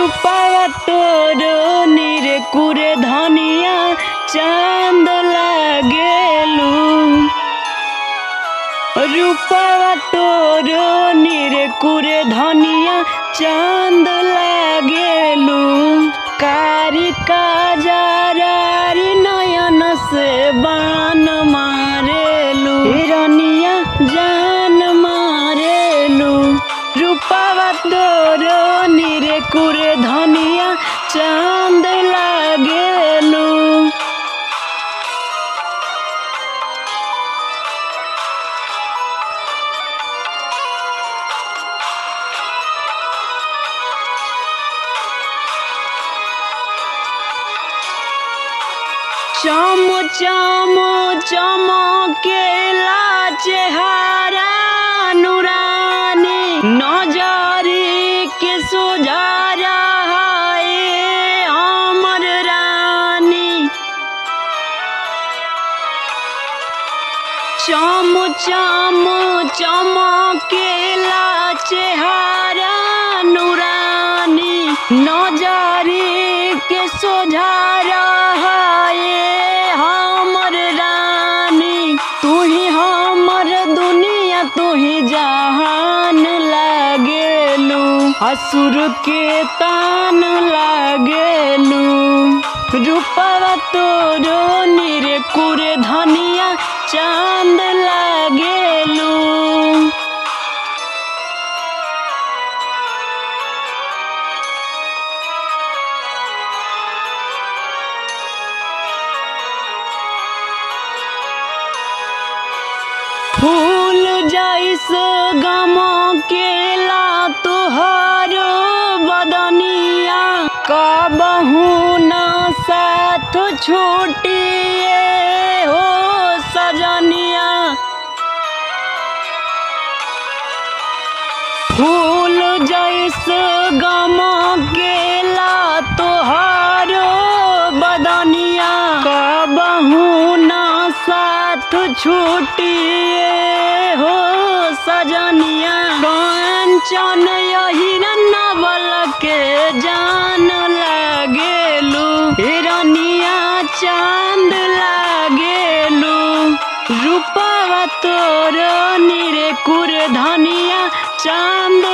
रूपावा तोरो नीरे कुरे धनिया चांद लागेलू। रूपावा तोरो नीरे कुरे धनिया चांद लागेलू। कारी काजरारी नयन से बान मारेलू। हिरनिया जान मारेलू। रूपावा तोरो नीरे कुरे धनिया चांद लागेलू। चम चम चमकेला चेहरा नूरानी। नजरी के सुझारा है हमर रानी। चम चम चमकेला चेहरा नूरानी। नजरी के सुझारा जहान लागेलू। असुर के तान लागेलू। रूपावा तोरो नीरे कुरे धनिया चांद लागेलू। फूल जैस गम केला तुहारो बदनिया। कबहू न साथ छूटिए हो सजनिया। फूल जैस गम केला तुहारो बदनिया। कबहू न साथ छूटिए हो सजनिया। कंचन हिरनवल के जान लागेलू। हिरनिया चांद लागेलू। रूपावा तोरो नीरे कुरे धनिया चांद